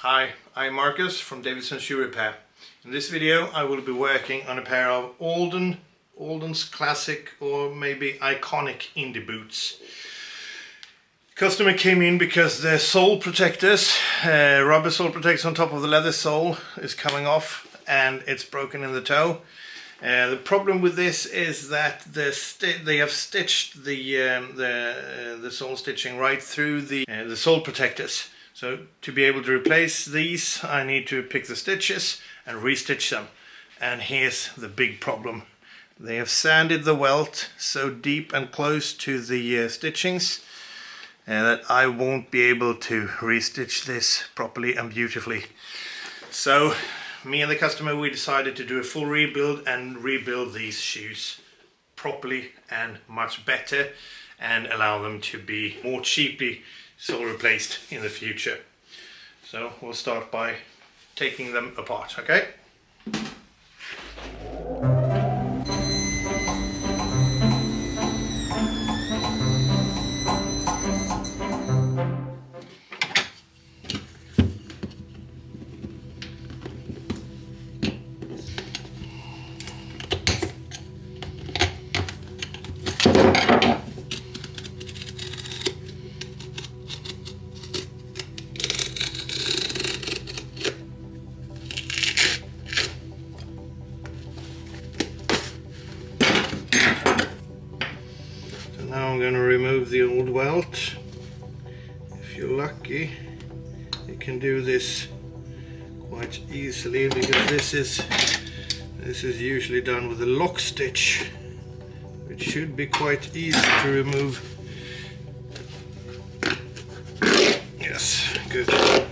Hi, I'm Marcus from Davidson's Shoe Repair. In this video I will be working on a pair of Alden's classic or maybe iconic Indy boots. Customer came in because the sole protectors, rubber sole protectors on top of the leather sole is coming off and it's broken in the toe. The problem with this is that they have stitched the sole stitching right through the sole protectors. So to be able to replace these, I need to pick the stitches and restitch them. And here's the big problem. They have sanded the welt so deep and close to the stitchings that I won't be able to restitch this properly and beautifully. So me and the customer, we decided to do a full rebuild and rebuild these shoes properly and much better and allow them to be more cheaply sole replaced in the future. So we'll start by taking them apart, okay? Now I'm going to remove the old welt. If you're lucky, you can do this quite easily because this is usually done with a lock stitch, which should be quite easy to remove. Yes, good.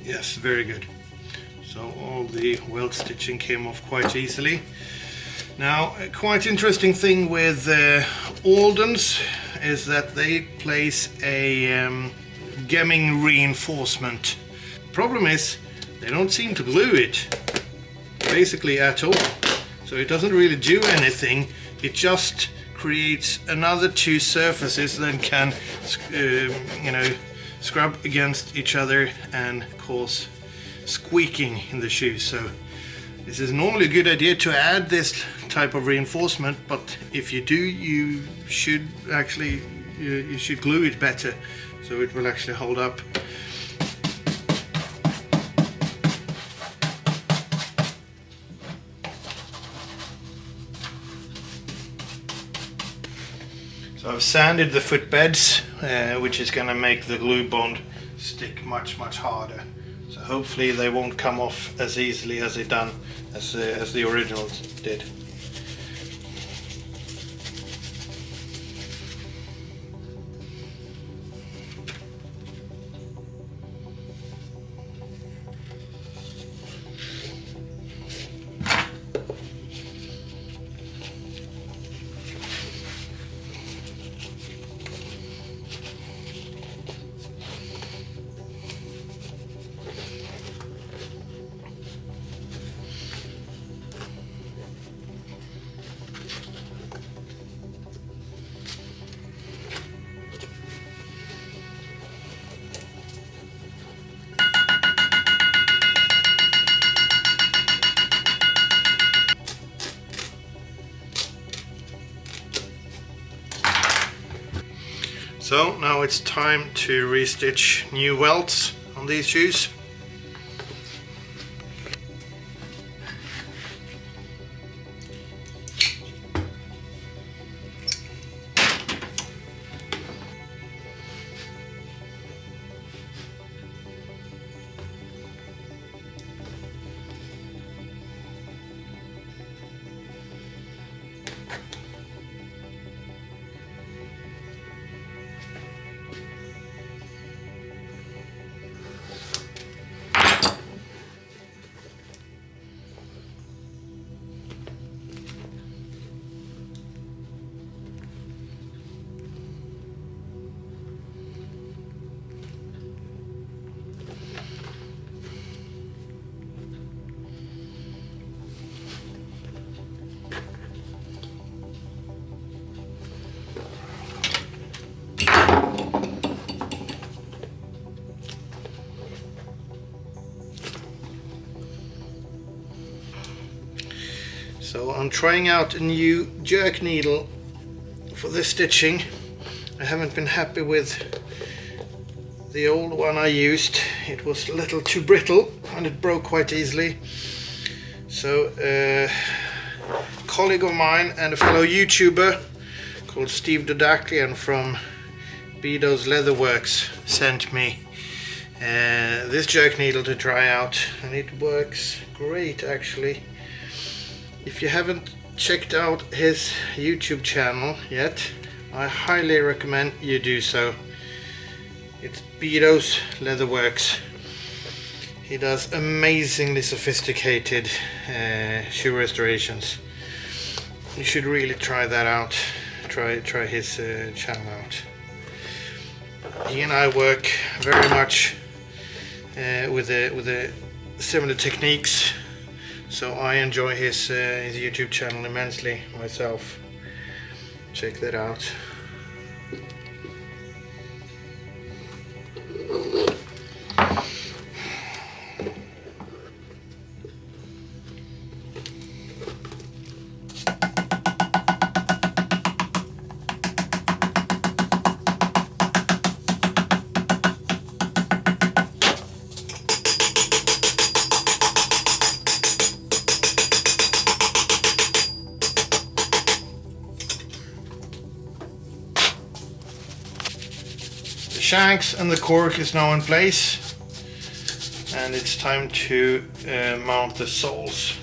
Yes, very good. So all the welt stitching came off quite easily. Now, a quite interesting thing with Alden's is that they place a gemming reinforcement. Problem is, they don't seem to glue it basically at all. So it doesn't really do anything. It just creates another two surfaces that can, scrub against each other and cause squeaking in the shoe. So this is normally a good idea to add this type of reinforcement, but if you do, you should actually you should glue it better so it will actually hold up. So I've sanded the footbeds, which is going to make the glue bond stick much harder. So hopefully they won't come off as easily as the originals did. So now it's time to restitch new welts on these shoes. So I'm trying out a new jerk needle for this stitching. I haven't been happy with the old one I used. It was a little too brittle and it broke quite easily. So a colleague of mine and a fellow YouTuber called Steve Dodaklian from Bedo's Leatherworks sent me this jerk needle to try out, and it works great actually. If you haven't checked out his YouTube channel yet, I highly recommend you do so. It's Bedo's Leatherworks. He does amazingly sophisticated shoe restorations. You should really try that out. Try his channel out. He and I work very much with the similar techniques, so I enjoy his YouTube channel immensely myself. Check that out. The shanks and the cork is now in place, and it's time to mount the soles.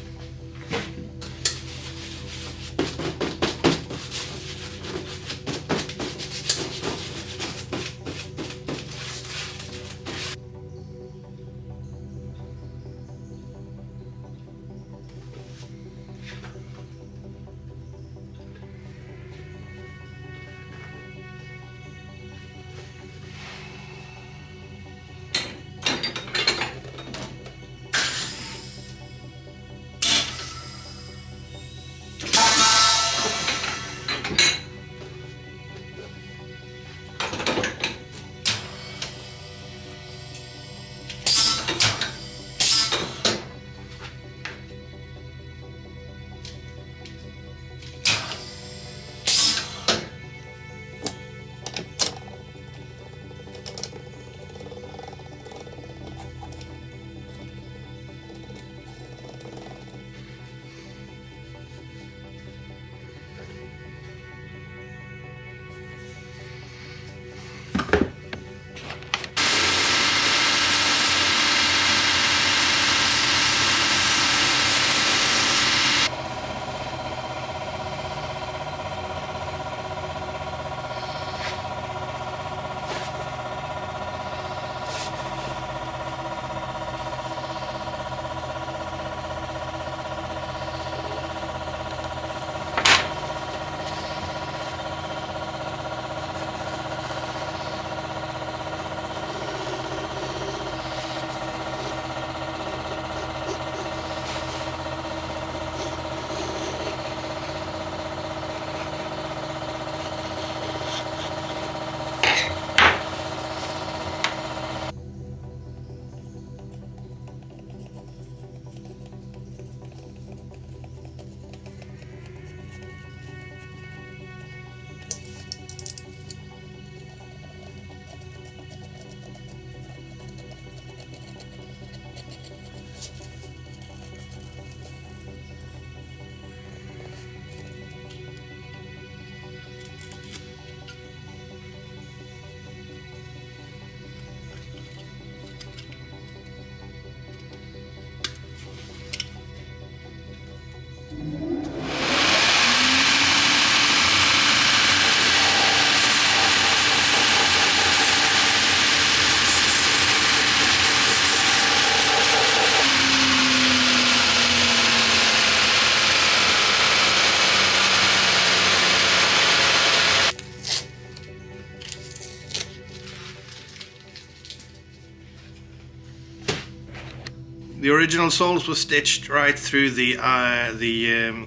The original soles were stitched right through the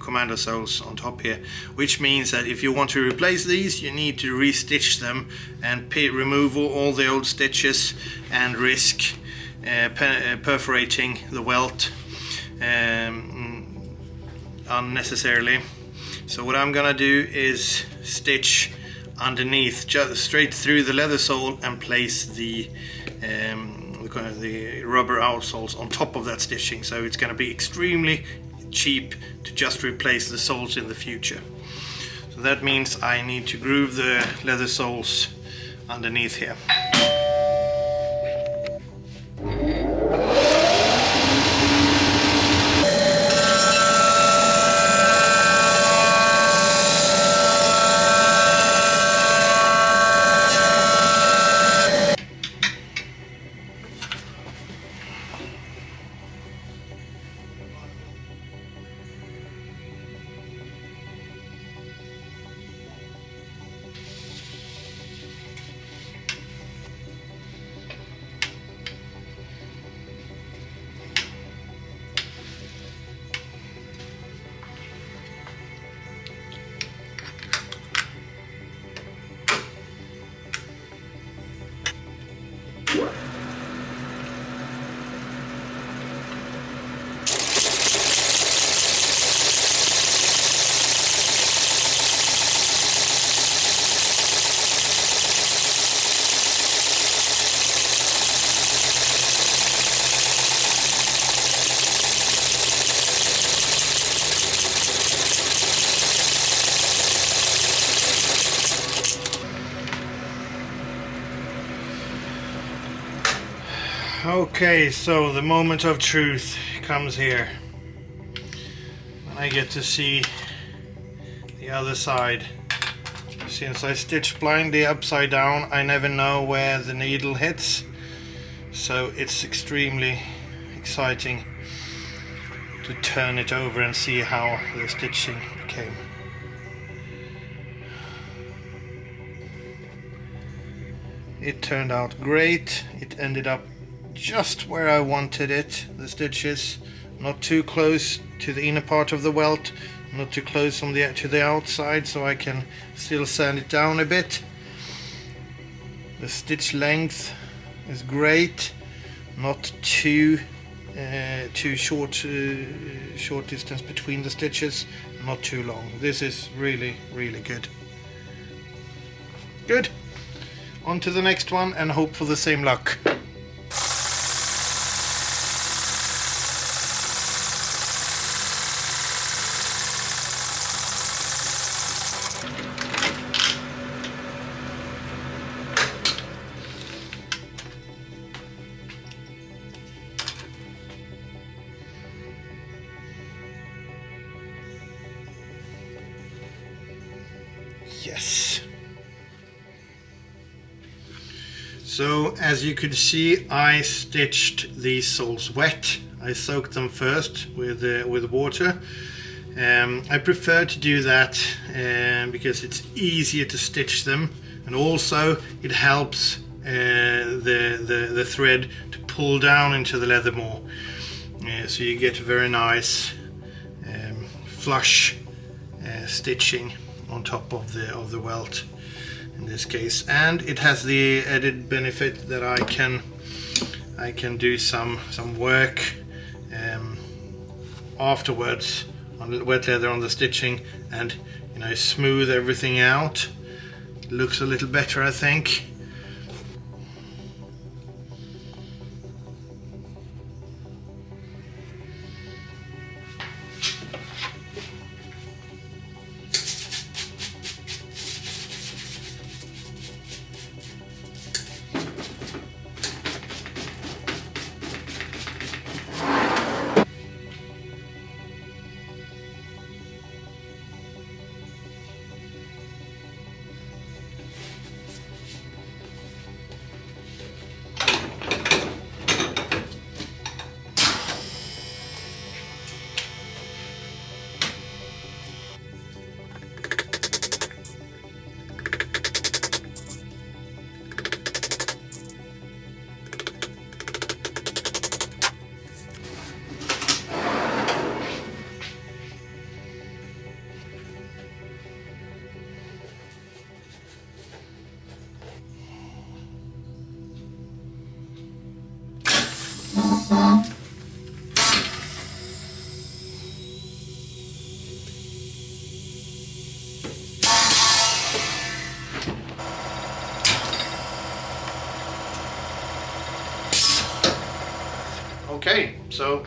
commando soles on top here, which means that if you want to replace these, you need to re-stitch them and remove all the old stitches and risk perforating the welt. unnecessarily. So what I'm gonna do is stitch underneath, just straight through the leather sole, and place the rubber outsoles on top of that stitching. So it's going to be extremely cheap to just replace the soles in the future. So that means I need to groove the leather soles underneath here. Okay, so the moment of truth comes here. I get to see the other side. Since I stitch blindly upside down, I never know where the needle hits. So it's extremely exciting to turn it over and see how the stitching became. It turned out great. It ended up just where I wanted it, the stitches, not too close to the inner part of the welt, not too close to the outside, so I can still sand it down a bit. The stitch length is great, not too short distance between the stitches, not too long. This is really good. Good. On to the next one and hope for the same luck. Yes. So as you could see, I stitched these soles wet. I soaked them first with water. I prefer to do that because it's easier to stitch them, and also it helps the thread to pull down into the leather more. So you get a very nice flush stitching on top of the welt in this case, and it has the added benefit that I can do some work afterwards on wet leather on the stitching, and smooth everything out. It looks a little better, I think. So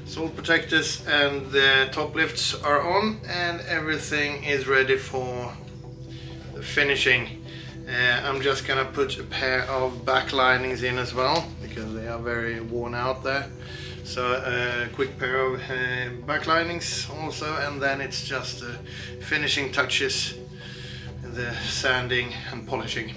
sole protectors and the top lifts are on, and everything is ready for the finishing. I'm just gonna put a pair of back linings in as well because they are very worn out there. So a quick pair of back linings also, and then it's just finishing touches, the sanding and polishing.